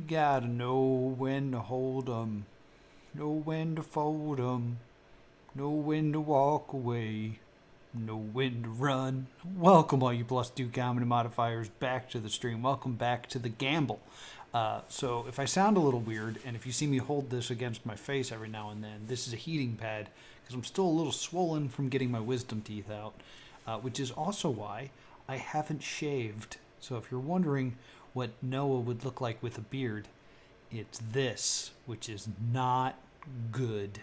Gotta know when to hold 'em, know when to fold 'em, know when to walk away, know when to run. Welcome, all you plus two comedy modifiers, back to the stream. Welcome back to the Gamble. So, if I sound a little weird, and if you see me hold this against my face every now and then, this is a heating pad because I'm still a little swollen from getting my wisdom teeth out, which is also why I haven't shaved. So, if you're wondering what Noah would look like with a beard, it's this, which is not good.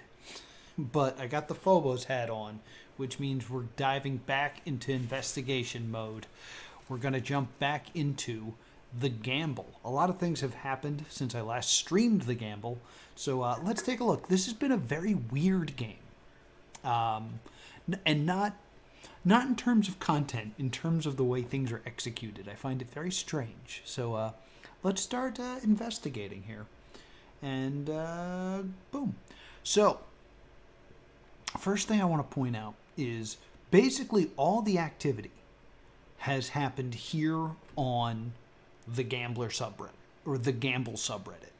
But I got the Phobos hat on, which means we're diving back into investigation mode. We're going to jump back into the Gamble. A lot of things have happened since I last streamed the Gamble, so let's take a look. This has been a very weird game, and not in terms of content, in terms of the way things are executed. I find it very strange. So let's start investigating here, and boom. So first thing I want to point out is basically all the activity has happened here on the Gambler subreddit, or the Gamble subreddit.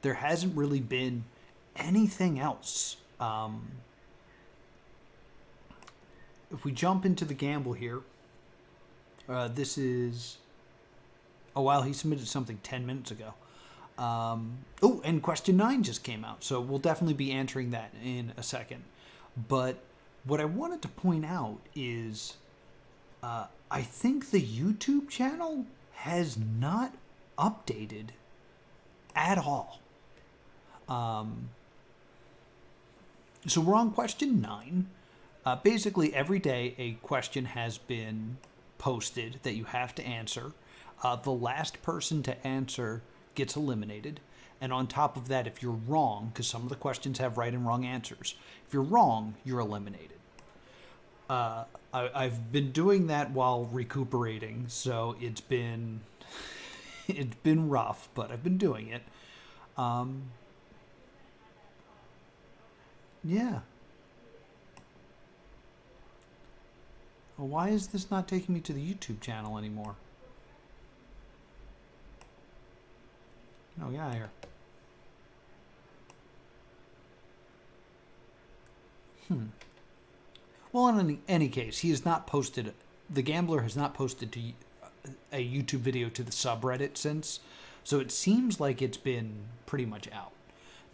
There hasn't really been anything else. If we jump into the Gamble here, this is... Oh, wow, he submitted something 10 minutes ago. Oh, and question 9 just came out, so we'll definitely be answering that in a second. But what I wanted to point out is I think the YouTube channel has not updated at all. So we're on question 9. Basically, every day a question has been posted that you have to answer. The last person to answer gets eliminated. And on top of that, if you're wrong, because some of the questions have right and wrong answers, if you're wrong, you're eliminated. I've been doing that while recuperating, so it's been rough, but I've been doing it. Yeah. Well, why is this not taking me to the YouTube channel anymore? No, get out of here. Well, in any case, he has not posted... The Gambler has not posted to a YouTube video to the subreddit since, so it seems like it's been pretty much out.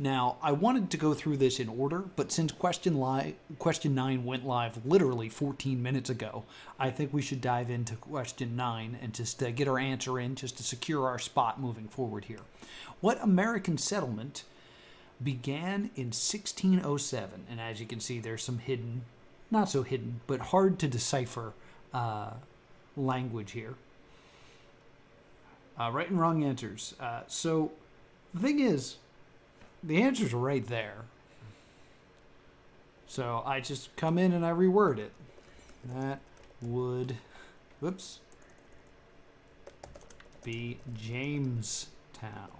Now, I wanted to go through this in order, but since question 9 went live literally 14 minutes ago, I think we should dive into question 9 and just get our answer in, just to secure our spot moving forward here. What American settlement began in 1607? And as you can see, there's some hidden, not so hidden, but hard to decipher language here. Right and wrong answers. So the thing is, the answers are right there. So I just come in and I reword it. That would, whoops, be Jamestown.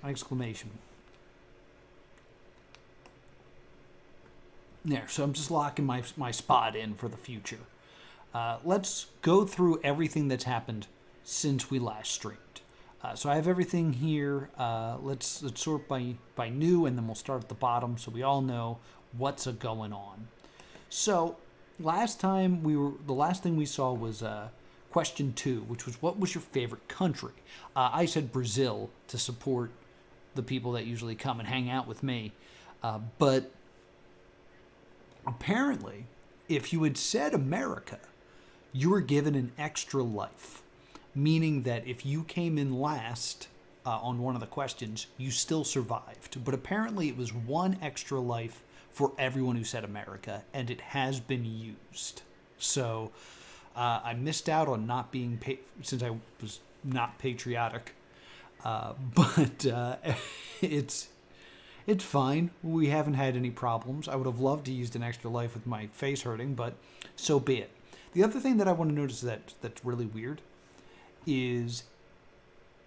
Exclamation. There, so I'm just locking my spot in for the future. Let's go through everything that's happened since we last streamed. So I have everything here. Let's sort by new, and then we'll start at the bottom so we all know what's going on. So last time the last thing we saw was question 2, which was, what was your favorite country? I said Brazil to support the people that usually come and hang out with me, but apparently, if you had said America, you were given an extra life. Meaning that if you came in last on one of the questions, you still survived. But apparently it was 1 extra life for everyone who said America, and it has been used. So I missed out on not being, since I was not patriotic. But it's fine. We haven't had any problems. I would have loved to use an extra life with my face hurting, but so be it. The other thing that I want to notice that's really weird is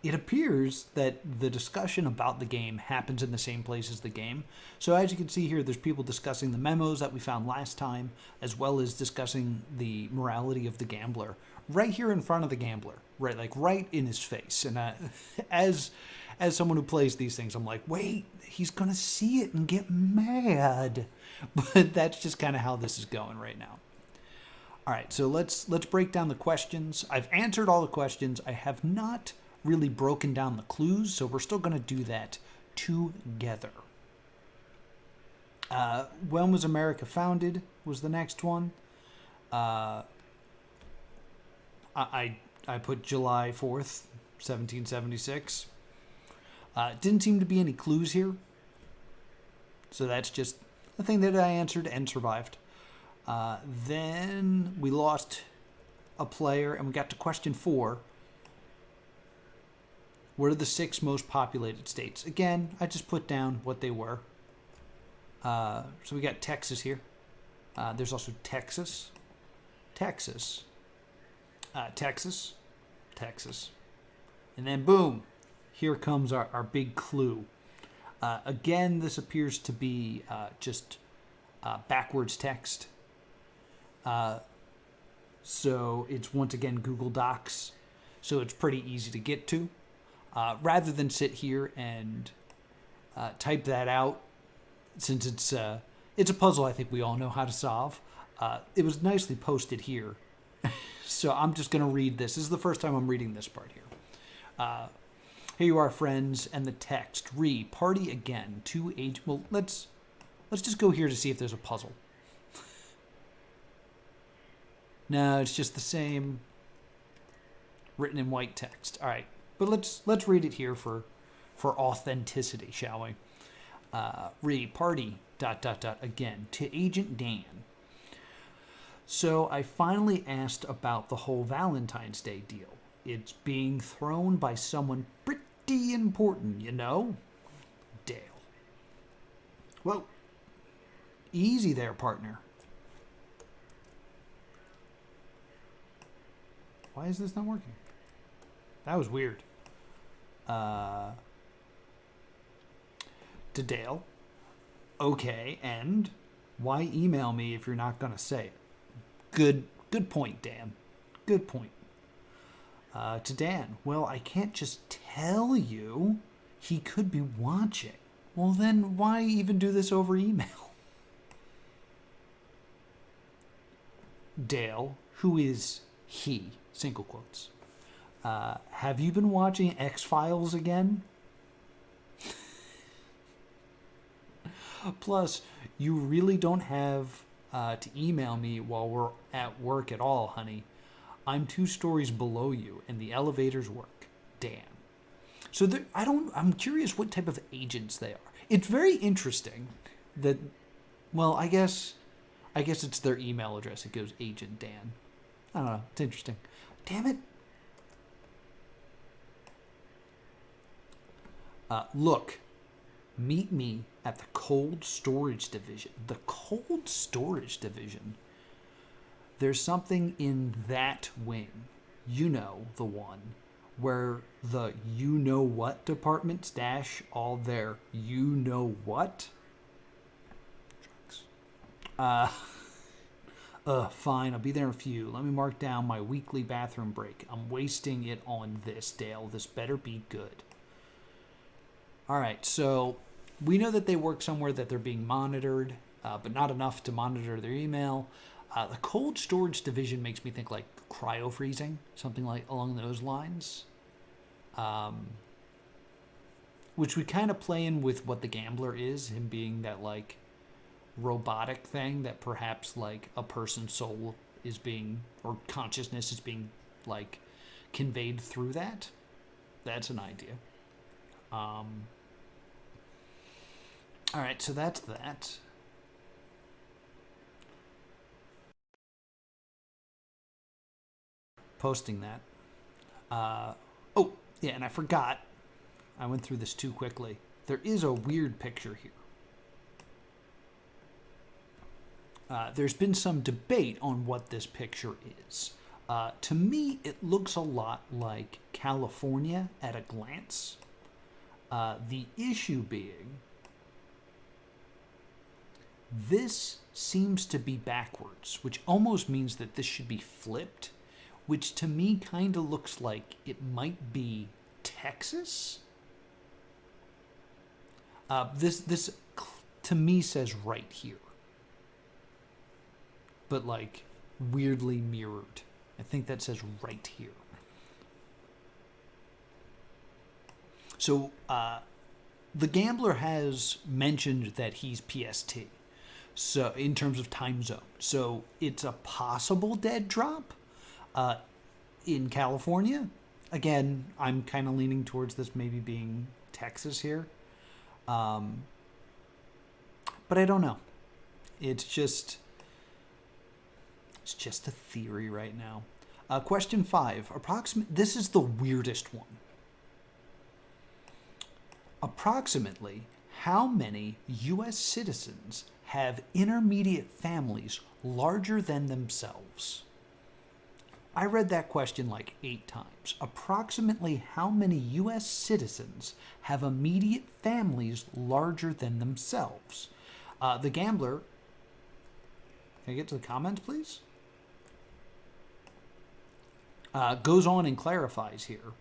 it appears that the discussion about the game happens in the same place as the game. So as you can see here, there's people discussing the memos that we found last time, as well as discussing the morality of the gambler right here in front of the gambler, right, like right in his face. And as someone who plays these things, I'm like, wait, he's gonna see it and get mad. But that's just kind of how this is going right now. All right, so let's break down the questions. I've answered all the questions. I have not really broken down the clues, so we're still going to do that together. When was America founded was the next one. I put July 4th, 1776. Didn't seem to be any clues here, so that's just a thing that I answered and survived. Then we lost a player, and we got to question 4. What are the 6 most populated states? Again, I just put down what they were. So we got Texas here. There's also Texas, Texas, Texas, Texas. And then boom, here comes our big clue. Again, this appears to be just backwards text. So it's once again Google Docs. So it's pretty easy to get to. Rather than sit here and type that out, since it's a puzzle I think we all know how to solve, it was nicely posted here. So I'm just going to read this. This is the first time I'm reading this part here. Here you are, friends, and the text. Party again. 2 age. Well, let's just go here to see if there's a puzzle. No, it's just the same written in white text. All right. But let's read it here for authenticity, shall we? Party ... again to Agent Dan. So I finally asked about the whole Valentine's Day deal. It's being thrown by someone pretty important, you know? Dale. Well, easy there, partner. Why is this not working? That was weird. To Dale. Okay, and why email me if you're not going to say it? Good point, Dan. Good point. To Dan. Well, I can't just tell you. He could be watching. Well, then why even do this over email? Dale, who is he? Single quotes. Have you been watching X-Files again? Plus, you really don't have to email me while we're at work at all, honey. I'm 2 stories below you, and the elevators work. Dan. So I'm curious what type of agents they are. It's very interesting that, well, I guess it's their email address. It goes Agent Dan. I don't know. It's interesting. Damn it. Look, meet me at the cold storage division. The cold storage division. There's something in that wing. You know, the one where the you-know-what department stash all their you-know-what? Drugs. Fine, I'll be there in a few. Let me mark down my weekly bathroom break. I'm wasting it on this, Dale. This better be good. Alright, so we know that they work somewhere that they're being monitored, but not enough to monitor their email. The cold storage division makes me think like cryo-freezing, something like along those lines. Which we kind of play in with what the gambler is, him being that like robotic thing that perhaps like a person's soul is being, or consciousness is being like conveyed through that. That's an idea. Alright, so that's that. Posting that. Oh, yeah, and I forgot. I went through this too quickly. There is a weird picture here. There's been some debate on what this picture is. To me, it looks a lot like California at a glance. The issue being, this seems to be backwards, which almost means that this should be flipped, which to me kind of looks like it might be Texas. This to me says right here, but like weirdly mirrored. I think that says right here. So the Gambler has mentioned that he's PST, so in terms of time zone. So it's a possible dead drop in California. Again, I'm kind of leaning towards this maybe being Texas here. But I don't know. It's just a theory right now. Question 5. This is the weirdest one. Approximately how many U.S. citizens have intermediate families larger than themselves? I read that question like 8 times. Approximately how many U.S. citizens have immediate families larger than themselves? The Gambler, can I get to the comments, please? Goes on and clarifies here.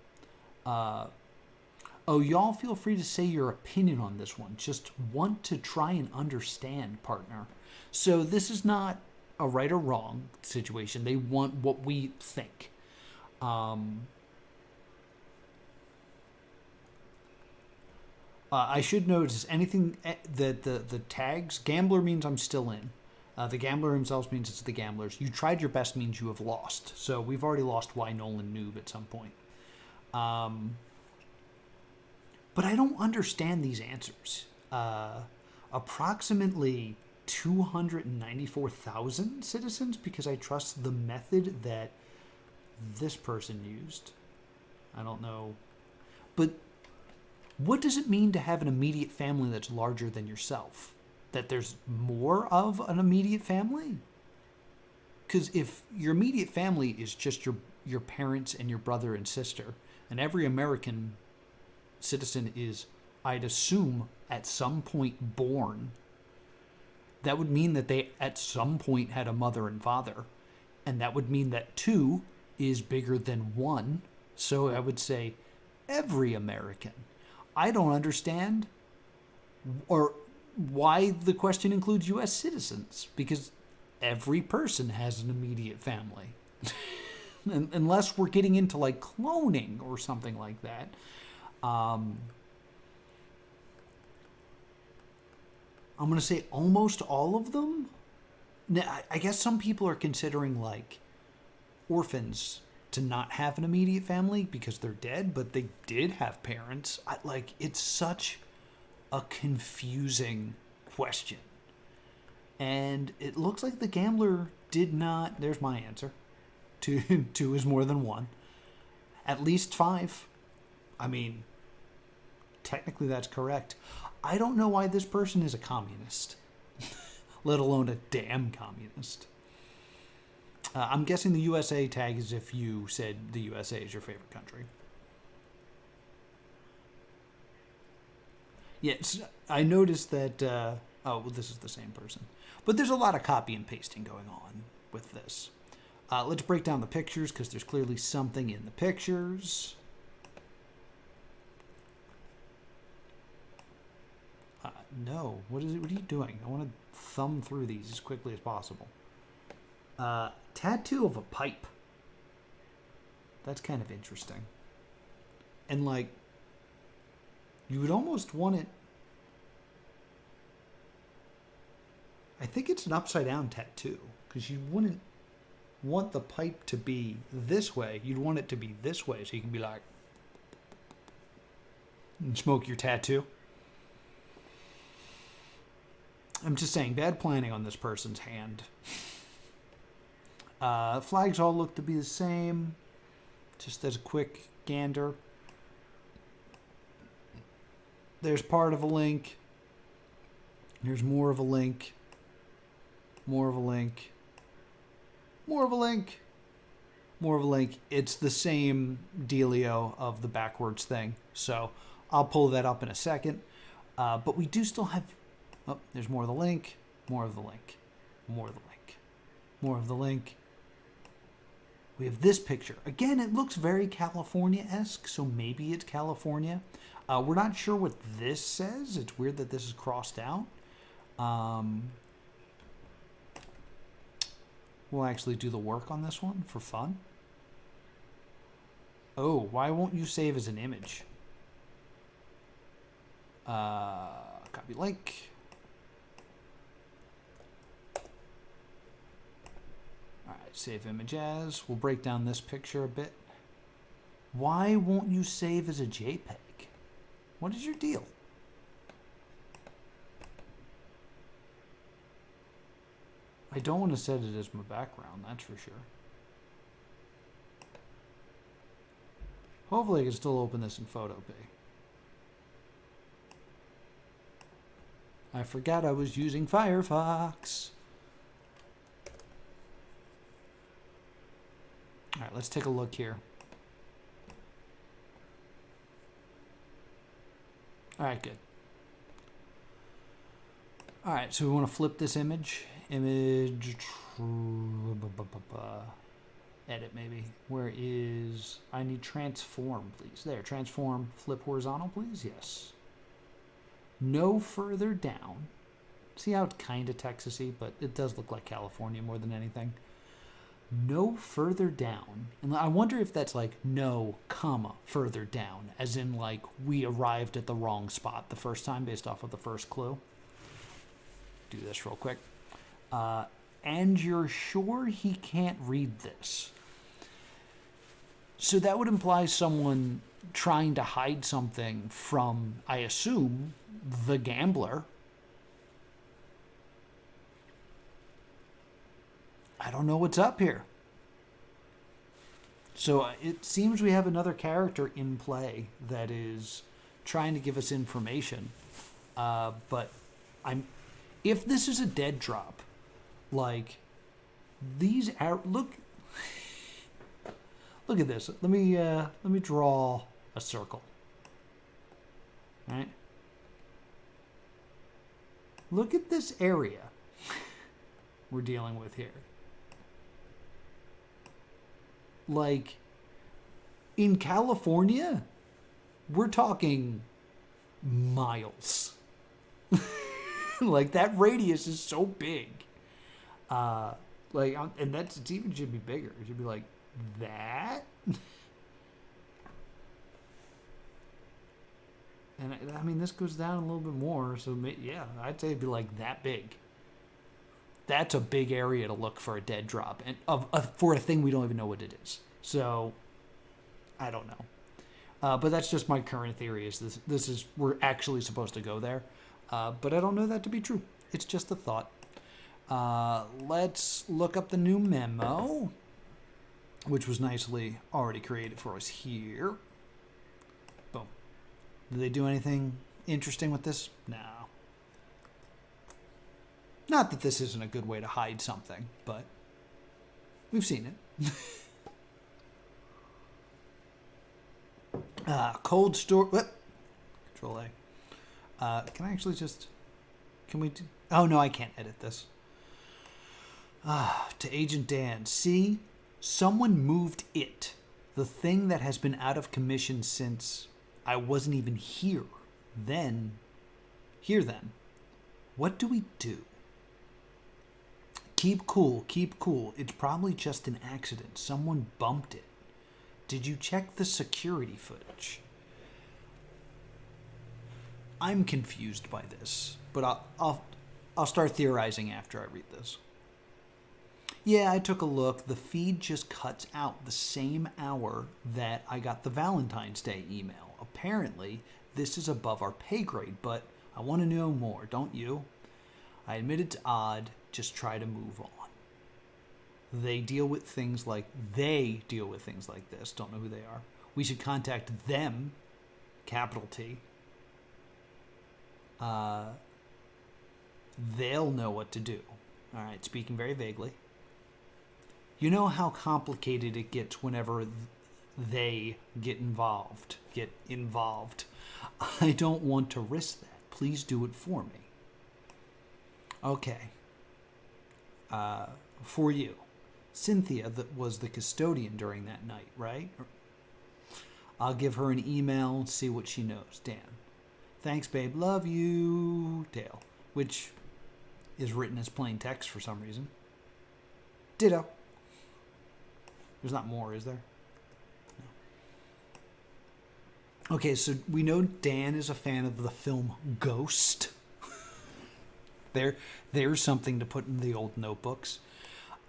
Y'all feel free to say your opinion on this one. Just want to try and understand, partner. So this is not a right or wrong situation. They want what we think. I should notice anything that the tags, Gambler means I'm still in. The Gambler himself means it's the Gamblers. You tried your best means you have lost. So we've already lost Why Nolan Noob at some point. But I don't understand these answers. Approximately 294,000 citizens, because I trust the method that this person used. I don't know. But what does it mean to have an immediate family that's larger than yourself? That there's more of an immediate family? Because if your immediate family is just your parents and your brother and sister, and every American citizen is, I'd assume, at some point born, that would mean that they at some point had a mother and father. And that would mean that 2 is bigger than 1. So I would say every American. I don't understand or why the question includes U.S. citizens, because every person has an immediate family. Unless we're getting into like cloning or something like that. I'm going to say almost all of them. Now, I guess some people are considering like orphans to not have an immediate family because they're dead, but they did have parents. It's such a confusing question. And it looks like the Gambler did not. There's my answer. 2 is more than 1. At least 5. I mean, technically that's correct. I don't know why this person is a communist, let alone a damn communist. I'm guessing the USA tag is if you said the USA is your favorite country. Yes, I noticed that, this is the same person. But there's a lot of copy and pasting going on with this. Let's break down the pictures, because there's clearly something in the pictures. No, what are you doing? I want to thumb through these as quickly as possible. Tattoo of a pipe. That's kind of interesting. And like, you would almost want it. I think it's an upside down tattoo, because you wouldn't want the pipe to be this way. You'd want it to be this way, so you can be like, and smoke your tattoo. I'm just saying, bad planning on this person's hand. Flags all look to be the same. Just as a quick gander. There's part of a link. There's more of a link. More of a link. More of a link. more of a link. It's the same dealio of the backwards thing. So I'll pull that up in a second. But we do still have... Oh, there's more of the link. More of the link. More of the link. More of the link. We have this picture. Again, it looks very California-esque, so maybe it's California. We're not sure what this says. It's weird that this is crossed out. We'll actually do the work on this one for fun. Oh, why won't you save as an image? Copy link. All right, save image as. We'll break down this picture a bit. Why won't you save as a JPEG? What is your deal? I don't want to set it as my background, that's for sure. Hopefully I can still open this in PhotoPay. I forgot I was using Firefox. All right, let's take a look here. All right, good. All right, so we want to flip this image. Image, edit maybe. Where is, I need transform, please. There, transform, flip horizontal, please. Yes. No further down. See how it's kind of Texas-y, but it does look like California more than anything. No further down. And I wonder if that's like no, comma, further down. As in like we arrived at the wrong spot the first time based off of the first clue. Do this real quick. And you're sure he can't read this. So that would imply someone trying to hide something from, I assume, the gambler. I don't know what's up here. So it seems we have another character in play that is trying to give us information. But if this is a dead drop, like these look at this. Let me draw a circle. All right. Look at this area we're dealing with here. Like, in California, we're talking miles. Like, that radius is so big. Like, and it even should be bigger. It should be like that. And I mean, this goes down a little bit more. So, yeah, I'd say it'd be like that big. That's a big area to look for a dead drop, and for a thing we don't even know what it is. So, I don't know. But that's just my current theory. Is this is we're actually supposed to go there, but I don't know that to be true. It's just a thought. Let's look up the new memo, which was nicely already created for us here. Boom. Did they do anything interesting with this? No. Not that this isn't a good way to hide something, but we've seen it. Cold store. Control A. Can I actually just... Can we do... Oh, no, I can't edit this. To Agent Dan. See? Someone moved it. The thing that has been out of commission since I wasn't even here. Then. What do we do? Keep cool, keep cool. It's probably just an accident. Someone bumped it. Did you check the security footage? I'm confused by this, but I'll start theorizing after I read this. Yeah, I took a look. The feed just cuts out the same hour that I got the Valentine's Day email. Apparently, this is above our pay grade, but I want to know more, don't you? I admit it's odd. Just try to move on. They deal with things like this. Don't know who they are. We should contact them, capital T. They'll know what to do. All right, speaking very vaguely. You know how complicated it gets whenever they get involved. I don't want to risk that. Please do it for me. Okay. For you. Cynthia that was the custodian during that night, right? I'll give her an email, see what she knows. Dan. Thanks, babe. Love you. Dale. Which is written as plain text for some reason. Ditto. There's not more, is there? No. Okay, so we know Dan is a fan of the film Ghost. There's something to put in the old notebooks.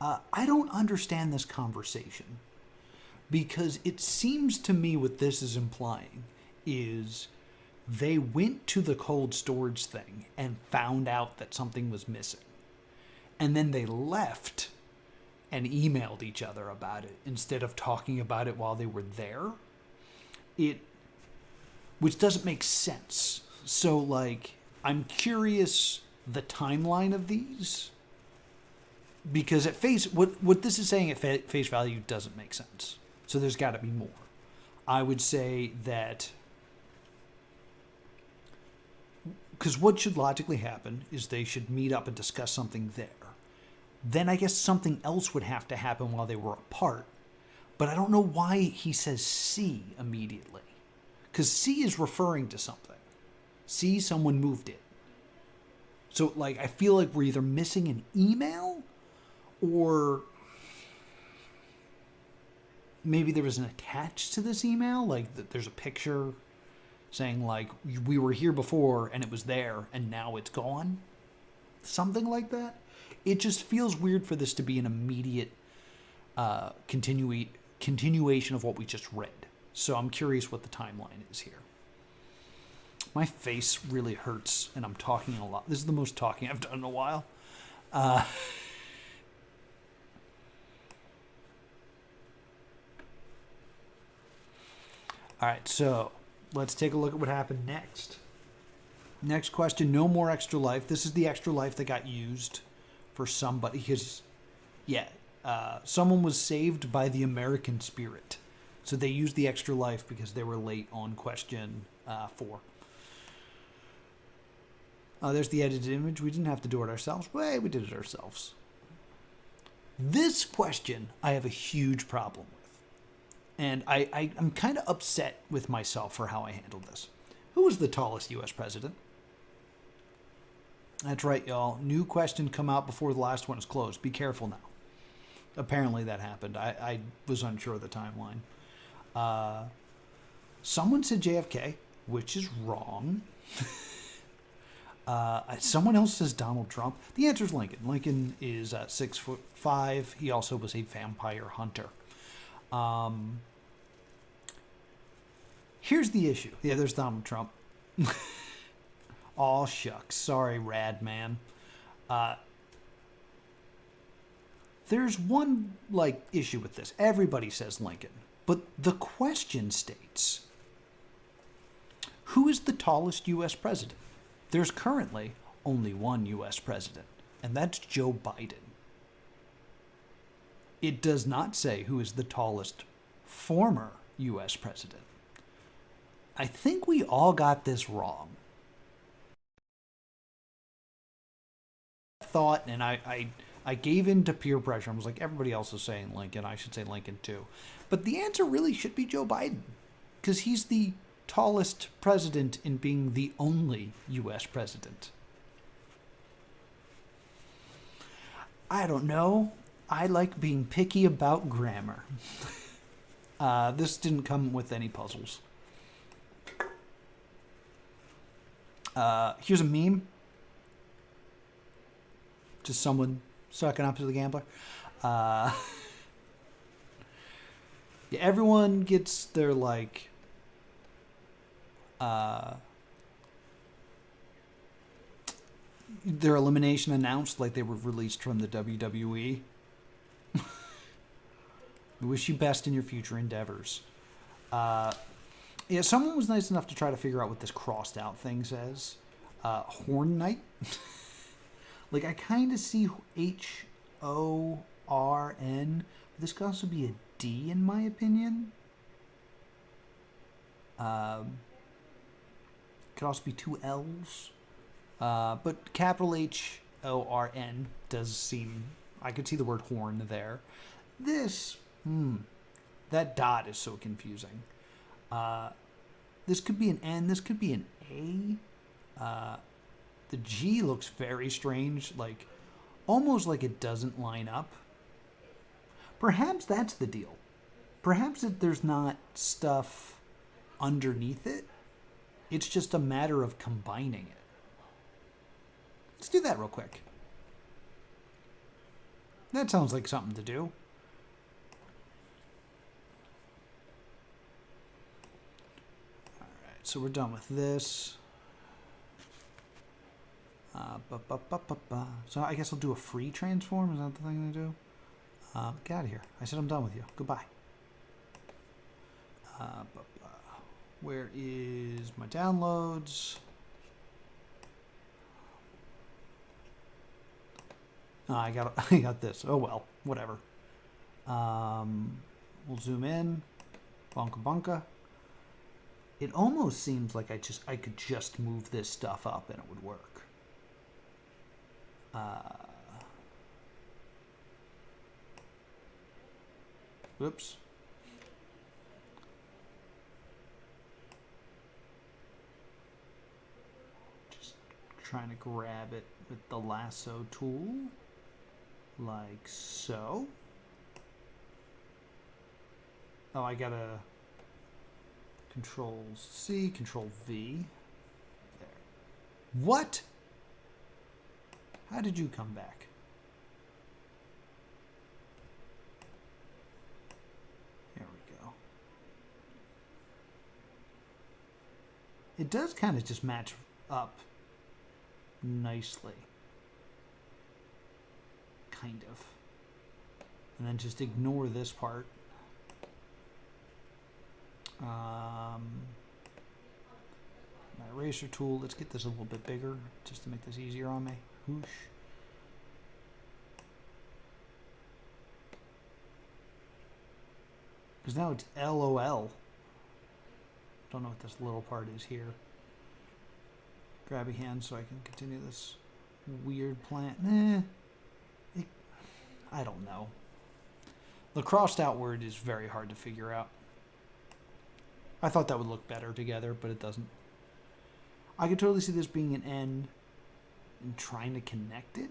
I don't understand this conversation because it seems to me what this is implying is they went to the cold storage thing and found out that something was missing. And then they left and emailed each other about it instead of talking about it while they were there. Which doesn't make sense. So, like, I'm curious the timeline of these. Because at what this is saying at face value doesn't make sense. So there's got to be more. I would say that, because what should logically happen is they should meet up and discuss something there. Then I guess something else would have to happen while they were apart. But I don't know why he says C immediately. Because C is referring to something. C, someone moved it. So, like, I feel like we're either missing an email or maybe there was an attached to this email. Like, there's a picture saying, like, we were here before and it was there and now it's gone. Something like that. It just feels weird for this to be an immediate continuation of what we just read. So I'm curious what the timeline is here. My face really hurts and I'm talking a lot. This is the most talking I've done in a while. All right, so let's take a look at what happened next. Next question, no more extra life. This is the extra life that got used for somebody. Because, someone was saved by the American spirit. So they used the extra life because they were late on question 4. There's the edited image. We didn't have to do it ourselves. Well, we did it ourselves. This question I have a huge problem with. And I'm kind of upset with myself for how I handled this. Who was the tallest U.S. president? That's right, y'all. New question come out before the last one is closed. Be careful now. Apparently that happened. I was unsure of the timeline. Someone said JFK, which is wrong. Someone else says Donald Trump. The answer is Lincoln. Lincoln is 6'5". He also was a vampire hunter. Here's the issue. Yeah, there's Donald Trump. Aw, shucks. Sorry, rad man. There's one, issue with this. Everybody says Lincoln. But the question states, who is the tallest U.S. president? There's currently only one U.S. president, and that's Joe Biden. It does not say who is the tallest former U.S. president. I think we all got this wrong. Thought, and I gave in to peer pressure. I was like, everybody else is saying Lincoln. I should say Lincoln too. But the answer really should be Joe Biden, because he's the tallest president in being the only U.S. president. I don't know. I like being picky about grammar. This didn't come with any puzzles. Here's a meme. Just someone sucking up to the gambler. Everyone gets their their elimination announced like they were released from the WWE. We wish you best in your future endeavors. Someone was nice enough to try to figure out what this crossed out thing says. Horn Knight. I kind of see HORN, This could also be a D in my opinion. Could also be two L's. But capital H-O-R-N does seem... I could see the word horn there. This, that dot is so confusing. This could be an N. This could be an A. The G looks very strange, like almost like it doesn't line up. Perhaps that's the deal. Perhaps that there's not stuff underneath it. It's just a matter of combining it. Let's do that real quick. That sounds like something to do. Alright, so we're done with this. So I guess I'll do a free transform. Is that the thing to do? Get out of here. I said I'm done with you. Goodbye. Where is my downloads? Oh, I got this. Oh well, whatever. We'll zoom in. Bunka bunka. It almost seems like I could just move this stuff up and it would work. Whoops. Just trying to grab it with the lasso tool, like so. Oh, I gotta Control C, Control V. There. What? How did you come back? There we go. It does kind of just match up nicely. Kind of. And then just ignore this part. My eraser tool, let's get this a little bit bigger just to make this easier on me. Whoosh. Because now it's LOL. Don't know what this little part is here. Grabby hand so I can continue this weird plant. I don't know. The crossed out word is very hard to figure out. I thought that would look better together, but it doesn't. I could totally see this being an N and trying to connect it.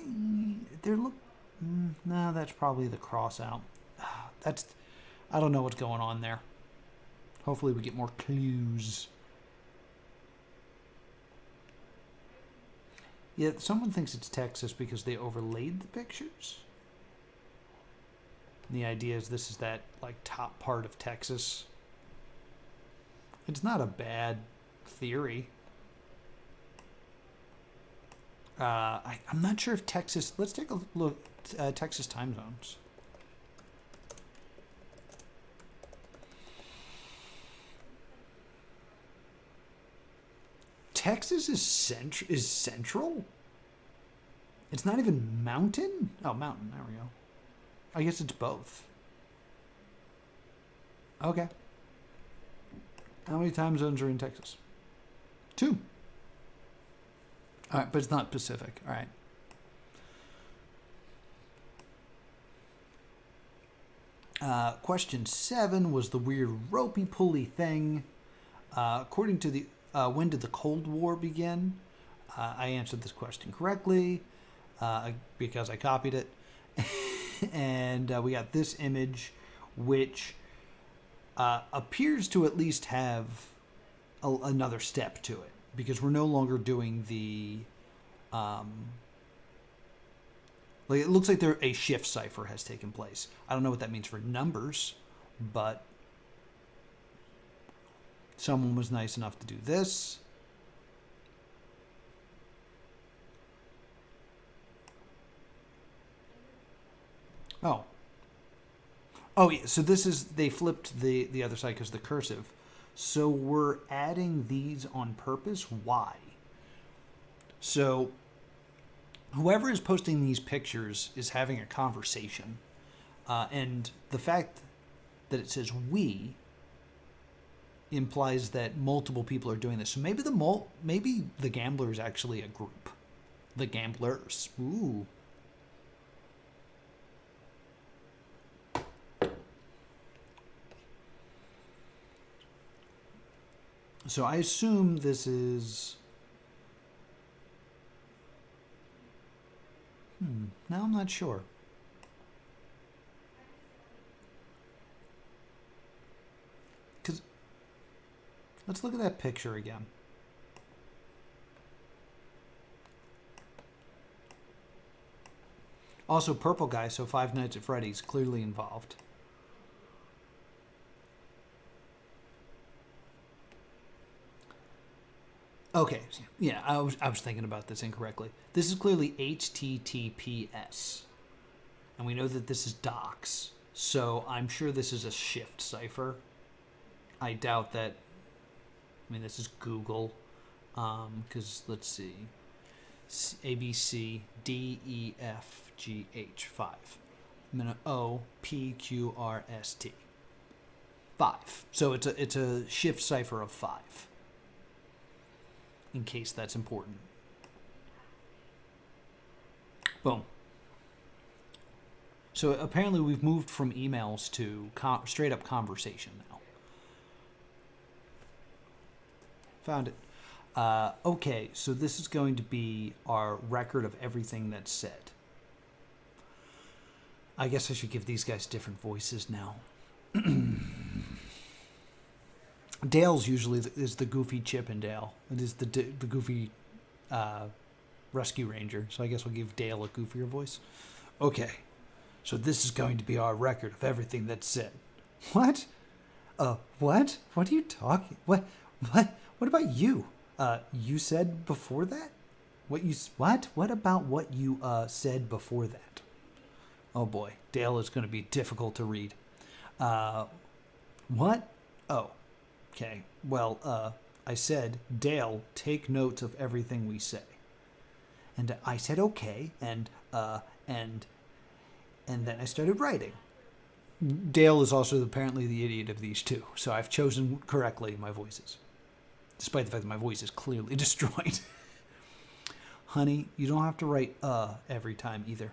No, that's probably the cross out. I don't know what's going on there. Hopefully we get more clues. Yeah, someone thinks it's Texas because they overlaid the pictures. And the idea is this is that like top part of Texas. It's not a bad theory. I'm not sure if Texas... Let's take a look at Texas time zones. Texas is central? It's not even mountain? Oh, mountain. There we go. I guess it's both. Okay. How many time zones are in Texas? 2. All right, but it's not Pacific. All right. Question 7 was the weird ropey pulley thing. According to the when did the Cold War begin? I answered this question correctly because I copied it. And we got this image, which appears to at least have another step to it, because we're no longer doing the like it looks like a shift cipher has taken place. I don't know what that means for numbers, but someone was nice enough to do this. Oh yeah, so this is, they flipped the other side because the cursive. So we're adding these on purpose. Why? So whoever is posting these pictures is having a conversation. And the fact that it says we implies that multiple people are doing this. So maybe the gambler is actually a group. The gamblers. Ooh. So I assume this is... Now I'm not sure. Because... Let's look at that picture again. Also, purple guy, so Five Nights at Freddy's, clearly involved. Okay, yeah, I was thinking about this incorrectly. This is clearly HTTPS. And we know that this is docs. So I'm sure this is a shift cipher. I doubt that... I mean, this is Google. Because, let's see. A, B, C, D, E, F, G, H, 5. I'm going to O, P, Q, R, S, T. 5. So it's a shift cipher of 5. In case that's important. Boom. So apparently we've moved from emails to straight up conversation now. Found it. Okay, so this is going to be our record of everything that's said. I guess I should give these guys different voices now. Dale's usually is the goofy Chip and Dale. It is the goofy rescue ranger. So I guess we'll give Dale a goofier voice. Okay. So this is going to be our record of everything that's said. What? What? What are you talking? What? What about you? You said before that? What? What about what you said before that? Oh boy, Dale is going to be difficult to read. What? Oh. Okay, well, I said, Dale, take notes of everything we say. And I said, okay, and then I started writing. Dale is also apparently the idiot of these two, so I've chosen correctly my voices. Despite the fact that my voice is clearly destroyed. Honey, you don't have to write every time either.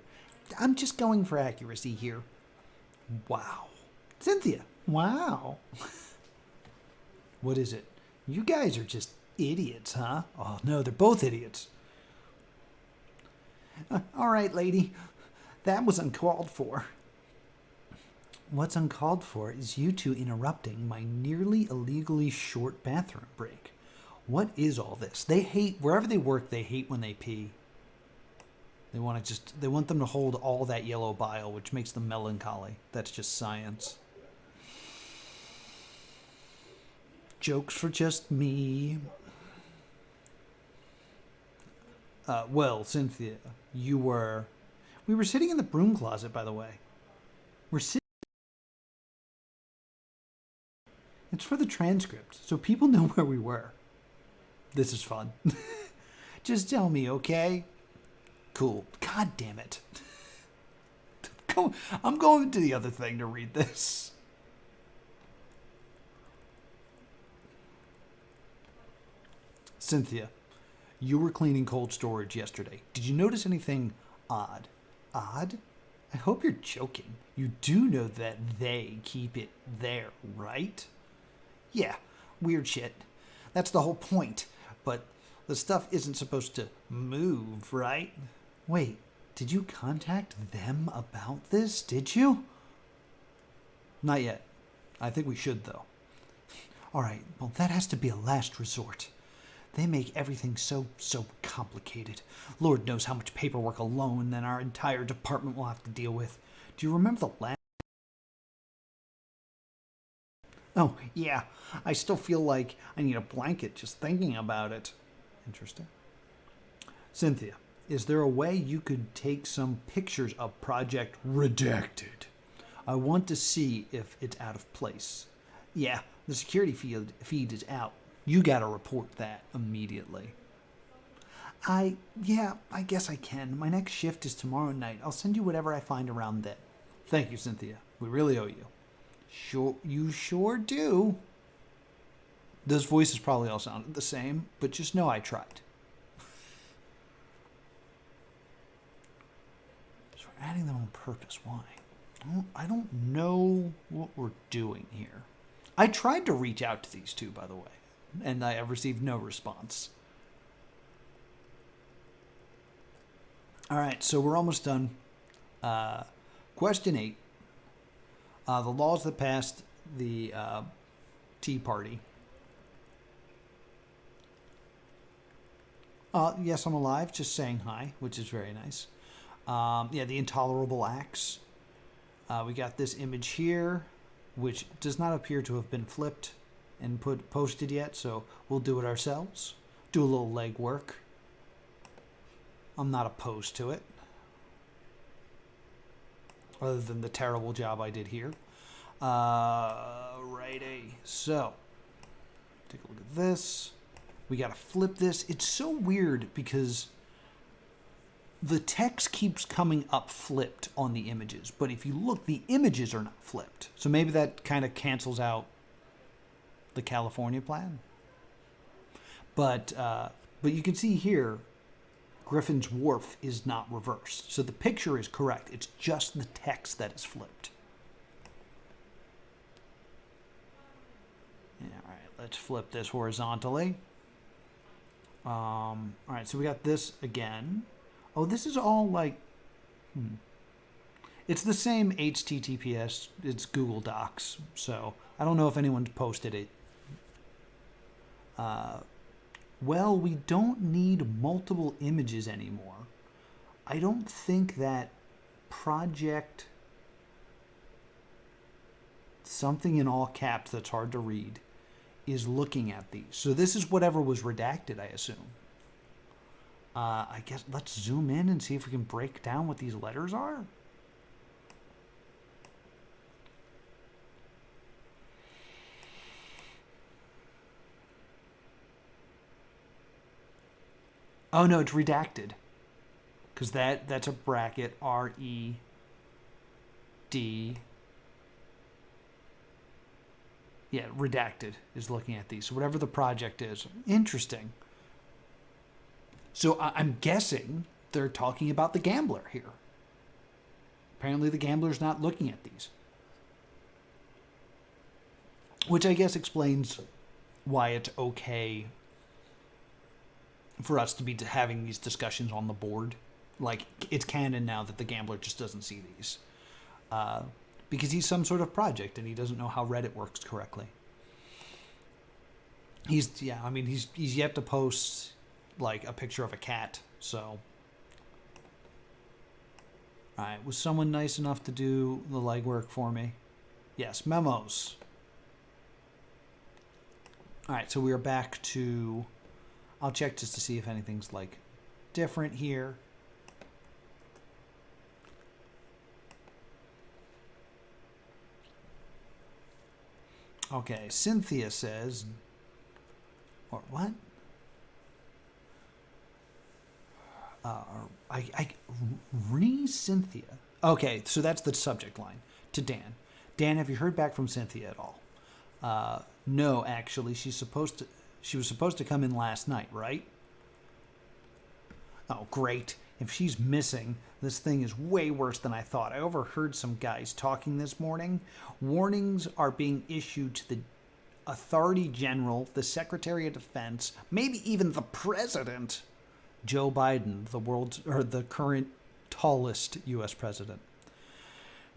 I'm just going for accuracy here. Wow. Cynthia, wow. What is it? You guys are just idiots, huh? Oh, no, they're both idiots. All right, lady. That was uncalled for. What's uncalled for is you two interrupting my nearly illegally short bathroom break. What is all this? They hate, wherever they work, they hate when they pee. They want them to hold all that yellow bile, which makes them melancholy. That's just science. Jokes for just me. Well, Cynthia, we were sitting in the broom closet, by the way. It's for the transcript, so people know where we were. This is fun. Just tell me, okay? Cool. God damn it. I'm going to the other thing to read this. Cynthia, you were cleaning cold storage yesterday. Did you notice anything odd? Odd? I hope you're joking. You do know that they keep it there, right? Yeah, weird shit. That's the whole point. But the stuff isn't supposed to move, right? Wait, did you contact them about this? Did you? Not yet. I think we should, though. All right, well, that has to be a last resort. They make everything so complicated. Lord knows how much paperwork alone then our entire department will have to deal with. Do you remember the last... Oh, yeah. I still feel like I need a blanket just thinking about it. Interesting. Cynthia, is there a way you could take some pictures of Project Redacted? I want to see if it's out of place. Yeah, the security feed is out. You gotta report that immediately. Yeah, I guess I can. My next shift is tomorrow night. I'll send you whatever I find around then. Thank you, Cynthia. We really owe you. Sure, you sure do. Those voices probably all sounded the same, but just know I tried. So we're adding them on purpose. Why? I don't know what we're doing here. I tried to reach out to these two, by the way, and I have received no response. All right, so we're almost done. Question 8. The laws that passed the Tea Party. Yes, I'm alive, just saying hi, which is very nice. Yeah, the intolerable acts. We got this image here, which does not appear to have been flipped and posted yet, so we'll do it ourselves. Do a little legwork. I'm not opposed to it, other than the terrible job I did here. Righty. So, take a look at this. We got to flip this. It's so weird because the text keeps coming up flipped on the images, but if you look, the images are not flipped. So maybe that kind of cancels out the California plan. But you can see here, Griffin's Wharf is not reversed. So the picture is correct. It's just the text that is flipped. Yeah, all right, let's flip this horizontally. All right, so we got this again. Oh, this is all like, it's the same HTTPS. It's Google Docs. So I don't know if anyone's posted it. Well, we don't need multiple images anymore. I don't think that project something in all caps that's hard to read is looking at these. So this is whatever was redacted, I assume. I guess let's zoom in and see if we can break down what these letters are. Oh no, it's redacted. Because that's a bracket, R-E-D. Yeah, redacted is looking at these. So whatever the project is. Interesting. So I'm guessing they're talking about the Gambler here. Apparently the Gambler's not looking at these. Which I guess explains why it's okay for us to be having these discussions on the board. Like, it's canon now that the Gambler just doesn't see these. Because he's some sort of project and he doesn't know how Reddit works correctly. He's yet to post like a picture of a cat, so. Alright, was someone nice enough to do the legwork for me? Yes, memos. Alright, so we are back to, I'll check just to see if anything's like different here. Okay, Cynthia says, or what? Cynthia. Okay, so that's the subject line to Dan. Dan, have you heard back from Cynthia at all? No, actually, she was supposed to come in last night, right? Oh, great. If she's missing, this thing is way worse than I thought. I overheard some guys talking this morning. Warnings are being issued to the Authority General, the Secretary of Defense, maybe even the President, Joe Biden, the current tallest U.S. president.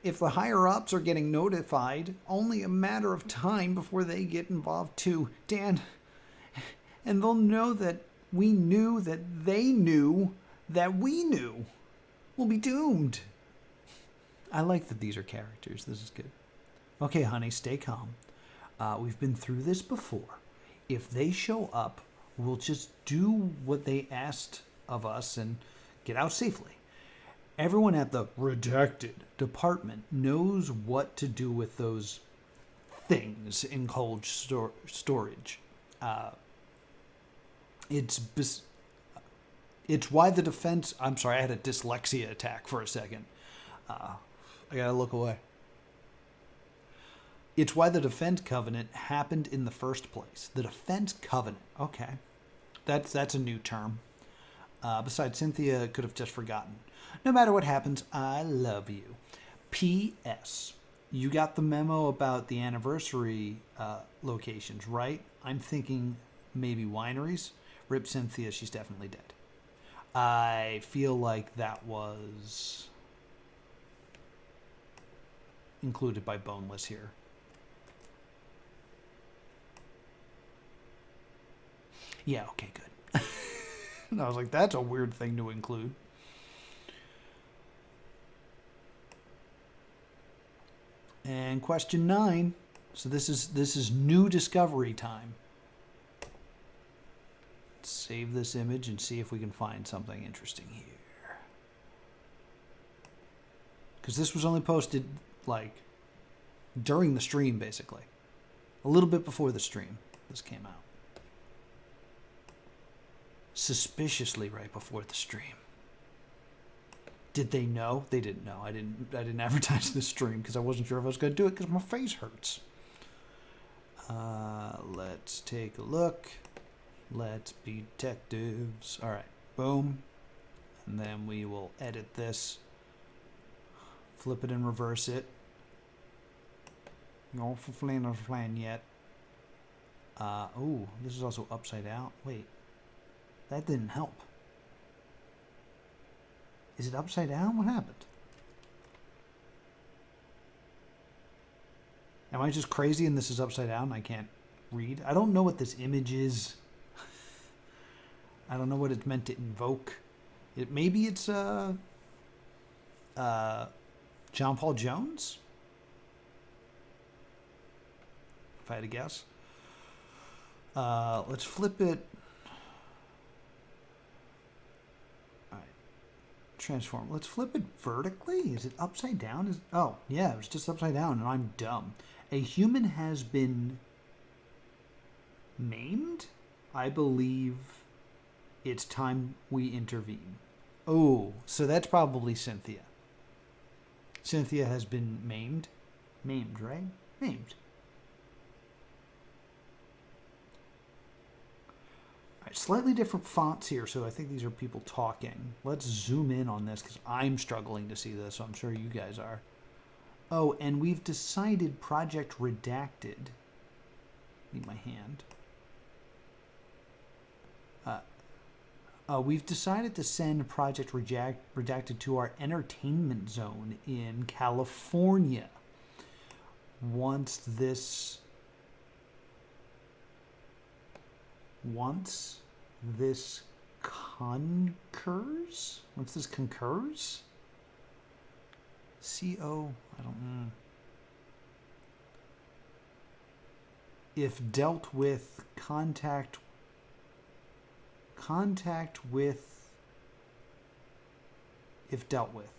If the higher-ups are getting notified, only a matter of time before they get involved too. Dan, and they'll know that we knew that they knew that we knew. We'll be doomed. I like that these are characters. This is good. Okay, honey, stay calm. We've been through this before. If they show up, we'll just do what they asked of us and get out safely. Everyone at the redacted department knows what to do with those things in cold storage. It's why the defense... I'm sorry, I had a dyslexia attack for a second. I gotta look away. It's why the Defense Covenant happened in the first place. The Defense Covenant. Okay. That's a new term. Besides, Cynthia could have just forgotten. No matter what happens, I love you. P.S. You got the memo about the anniversary locations, right? I'm thinking maybe wineries. Rip Cynthia, she's definitely dead. I feel like that was included by Boneless here. Yeah, okay, good. And I was like, that's a weird thing to include. And question 9. So this is new discovery time. Let's save this image and see if we can find something interesting here. Because this was only posted like during the stream, basically. A little bit before the stream, this came out. Suspiciously right before the stream. Did they know? They didn't know. I didn't advertise the stream because I wasn't sure if I was going to do it because my face hurts. Let's take a look. Let's be detectives. All right, boom. And then we will edit this. Flip it and reverse it. No flan yet. Oh, this is also upside down. Wait, that didn't help. Is it upside down? What happened? Am I just crazy and this is upside down and I can't read? I don't know what this image is. I don't know what it's meant to invoke. Maybe it's John Paul Jones? If I had to guess. Let's flip it. Transform. Let's flip it vertically. Is it upside down? Oh, yeah, it was just upside down and I'm dumb. A human has been maimed? I believe it's time we intervene. Oh, so that's probably Cynthia. Cynthia has been maimed. Maimed, right? Maimed. Slightly different fonts here, so I think these are people talking. Let's zoom in on this because I'm struggling to see this, so I'm sure you guys are. Oh, and we've decided Project Redacted. Need my hand. We've decided to send Project Redacted to our entertainment zone in California. Once this concurs? Once this concurs? C-O, I don't know. If dealt with, contact with, if dealt with.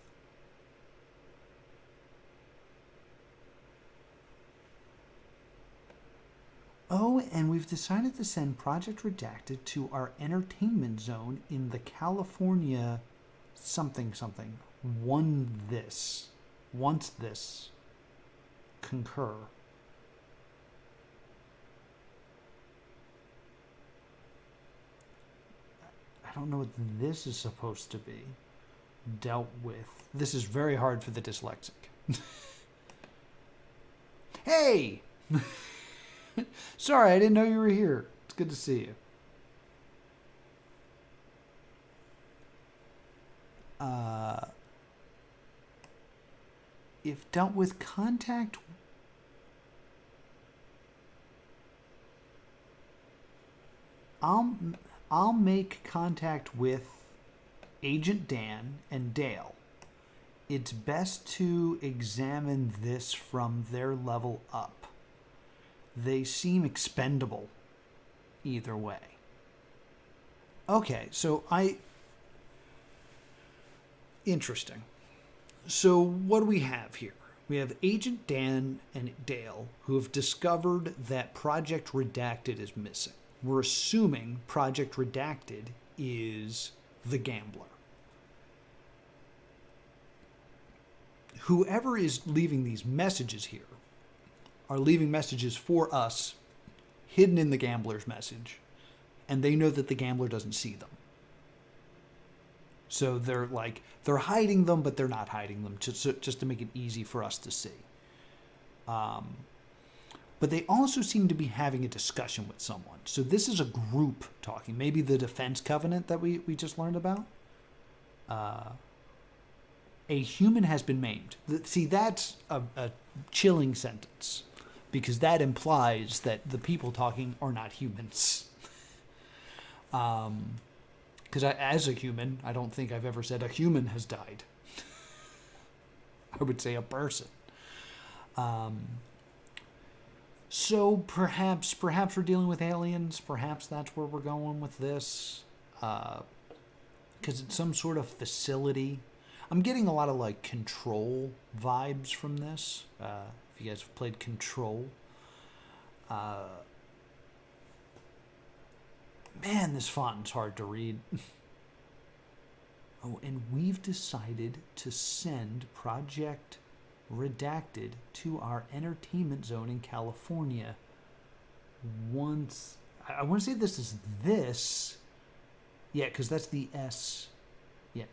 Oh, and we've decided to send Project Redacted to our entertainment zone in the California something. Once this concur. I don't know what this is supposed to be. Dealt with. This is very hard for the dyslexic. Hey! Sorry, I didn't know you were here. It's good to see you. If dealt with, contact. I'll make contact with Agent Dan and Dale. It's best to examine this from their level up. They seem expendable either way. Okay, so interesting. So what do we have here? We have Agent Dan and Dale who have discovered that Project Redacted is missing. We're assuming Project Redacted is the Gambler. whoever is leaving these messages here are leaving messages for us hidden in the gambler's message, and they know that the gambler doesn't see them. So they're hiding them, but they're not hiding them, just to make it easy for us to see. But they also seem to be having a discussion with someone. So this is a group talking. Maybe the defense covenant that we just learned about. A human has been maimed. See, that's a chilling sentence, because that implies that the people talking are not humans. Because as a human, I don't think I've ever said a human has died. I would say a person. So perhaps we're dealing with aliens. Perhaps that's where we're going with this. Because it's some sort of facility. I'm getting a lot of like Control vibes from this. If you guys have played Control. Man, this font's hard to read. Oh, and we've decided to send Project Redacted to our entertainment zone in California. Once, I want to say this is this. Yeah, because that's the S. Yeah.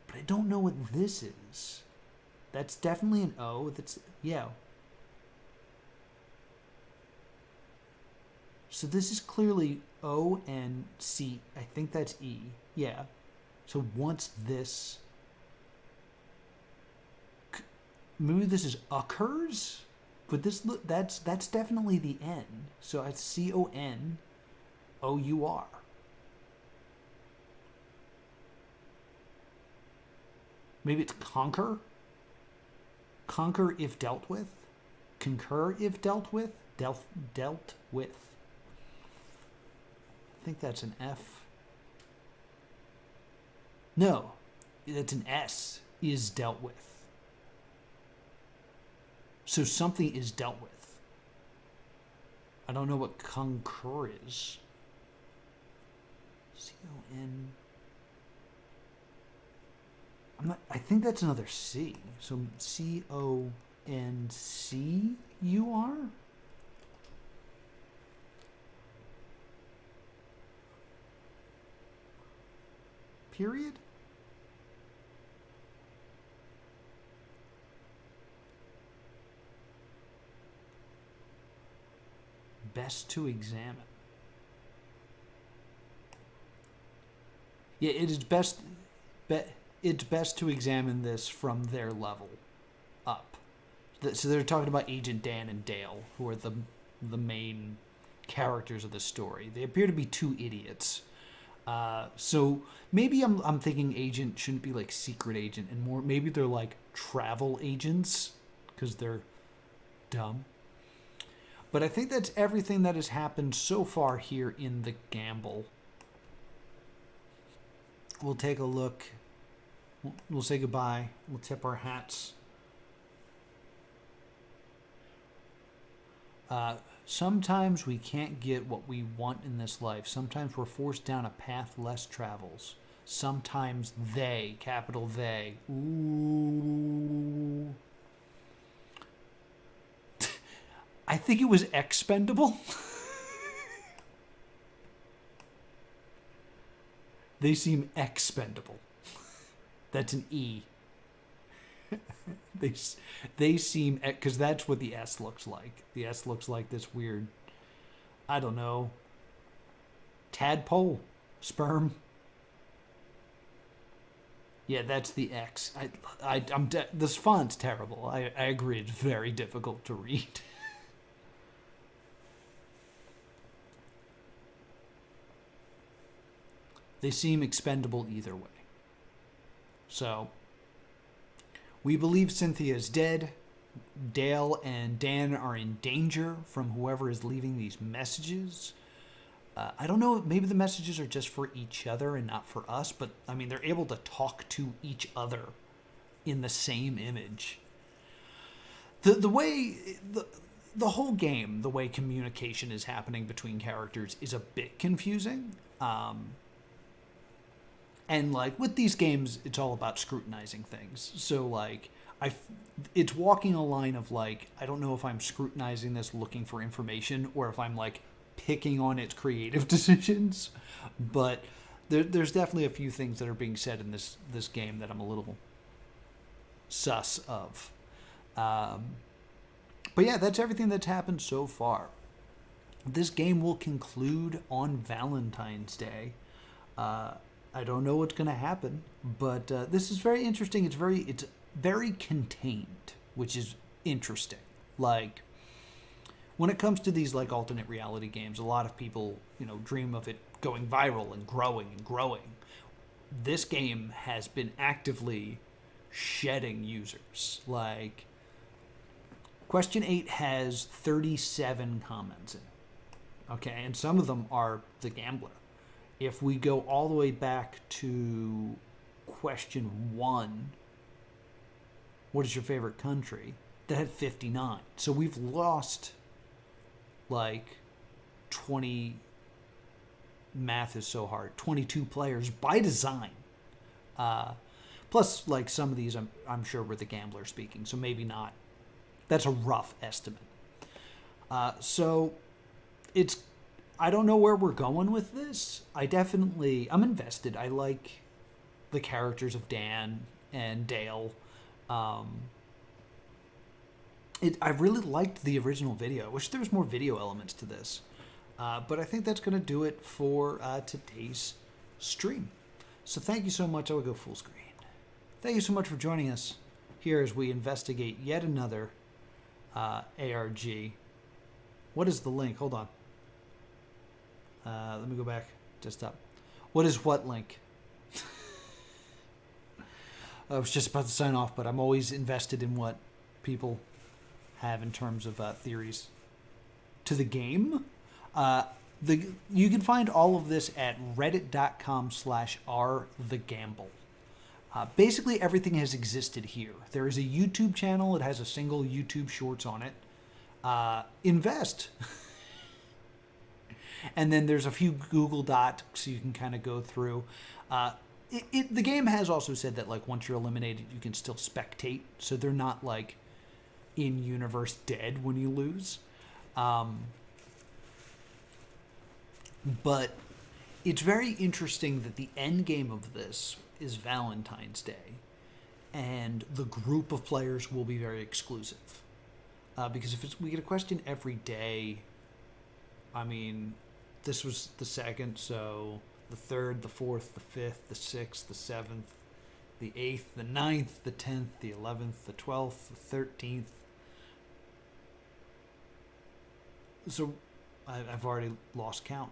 But I don't know what this is. That's definitely an O. That's, yeah. So this is clearly O and C. I think that's E. Yeah. So once this, maybe this is occurs, but this that's definitely the N. So it's CONOUR. Maybe it's conquer. Conquer if dealt with. Concur if dealt with. Dealt with. I think that's an F. No, that's an S. Is dealt with. So something is dealt with. I don't know what concur is. C-O-N. I think that's another C. So C-O-N-C-U-R? Period? Best to examine. Yeah, it is best. It's best to examine this from their level up. So they're talking about Agent Dan and Dale, who are the main characters of the story. They appear to be two idiots. So maybe I'm thinking agent shouldn't be like secret agent, and more maybe they're like travel agents because they're dumb. But I think that's everything that has happened so far here in the Gamble. We'll take a look. We'll say goodbye. We'll tip our hats. Sometimes we can't get what we want in this life. Sometimes we're forced down a path less travels. Sometimes they, capital they. Ooh. I think it was expendable. They seem expendable. That's an E. They seem, because that's what the S looks like. The S looks like this weird, I don't know, tadpole, sperm. Yeah, that's the X. This font's terrible. I agree, it's very difficult to read. They seem expendable either way. So, we believe Cynthia is dead. Dale and Dan are in danger from whoever is leaving these messages. I don't know, maybe the messages are just for each other and not for us, but I mean, they're able to talk to each other in the same image. The way, the whole game, the way communication is happening between characters is a bit confusing. And like with these games, it's all about scrutinizing things. So like, it's walking a line of like, I don't know if I'm scrutinizing this looking for information or if I'm like picking on its creative decisions, but there's definitely a few things that are being said in this game that I'm a little sus of. But yeah, that's everything that's happened so far. This game will conclude on Valentine's Day. I don't know what's going to happen, but this is very interesting. It's very contained, which is interesting. Like, when it comes to these like alternate reality games, a lot of people, dream of it going viral and growing and growing. This game has been actively shedding users. Like, Question 8 has 37 comments in it. Okay, and some of them are the Gambler. If we go all the way back to Question 1, what is your favorite country? That had 59. So we've lost like 20, math is so hard, 22 players by design. Plus, like, some of these I'm sure were the Gambler speaking, so maybe not. That's a rough estimate. So I don't know where we're going with this. I'm invested. I like the characters of Dan and Dale. I really liked the original video. I wish there was more video elements to this. But I think that's going to do it for today's stream. So thank you so much. I will go full screen. Thank you so much for joining us here as we investigate yet another ARG. What is the link? Hold on. Let me go back. Just up. What is what link? I was just about to sign off, but I'm always invested in what people have in terms of theories to the game. You can find all of this at reddit.com/rthegamble. Basically, everything has existed here. There is a YouTube channel. It has a single YouTube Shorts on it. Invest. And then there's a few Google Docs you can kind of go through. The game has also said that like once you're eliminated, you can still spectate. So they're not like in-universe dead when you lose. But it's very interesting that the end game of this is Valentine's Day, and the group of players will be very exclusive. Because if we get a question every day, I mean, this was the second, so the third, the fourth, the fifth, the sixth, the seventh, the 8th, the 9th, the 10th, the 11th, the 12th, the 13th. So I've already lost count.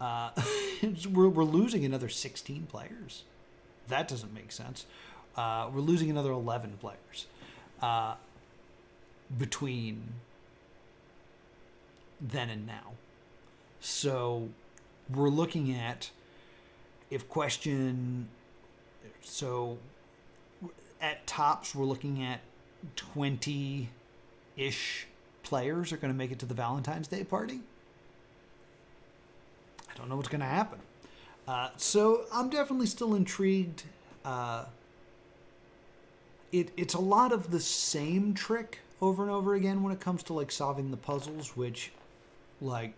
We're losing another 16 players. That doesn't make sense. We're losing another 11 players between then and now. So we're looking at at tops, we're looking at 20-ish players are going to make it to the Valentine's Day party. I don't know what's going to happen. So I'm definitely still intrigued. It's a lot of the same trick over and over again when it comes to like solving the puzzles, which like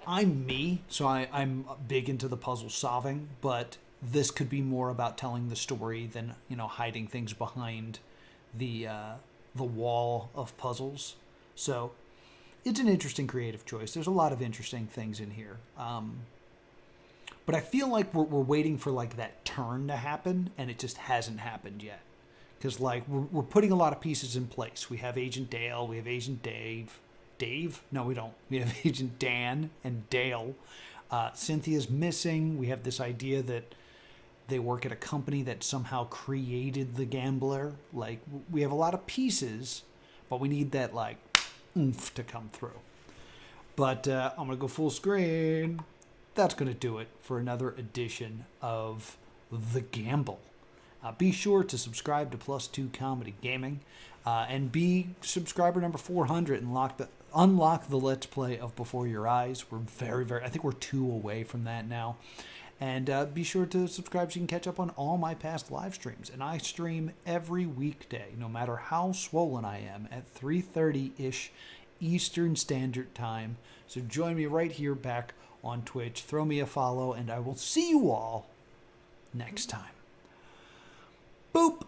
I'm me, so I'm big into the puzzle solving, but this could be more about telling the story than, hiding things behind the wall of puzzles. So it's an interesting creative choice. There's a lot of interesting things in here. But I feel like we're waiting for like that turn to happen, and it just hasn't happened yet. Because like we're putting a lot of pieces in place. We have Agent Dale, we have Agent Dave. Dave? No, we don't. We have Agent Dan and Dale. Cynthia's missing. We have this idea that they work at a company that somehow created the Gambler. Like, we have a lot of pieces, but we need that like oomph to come through. But I'm going to go full screen. That's going to do it for another edition of The Gamble. Be sure to subscribe to Plus 2 Comedy Gaming and be subscriber number 400 and unlock the Let's Play of Before Your Eyes. We're very, I think we're 2 away from that now. And be sure to subscribe so you can catch up on all my past live streams. And I stream every weekday, no matter how swollen I am, at 3:30-ish Eastern Standard Time. So join me right here back on Twitch. Throw me a follow, and I will see you all next time. Boop!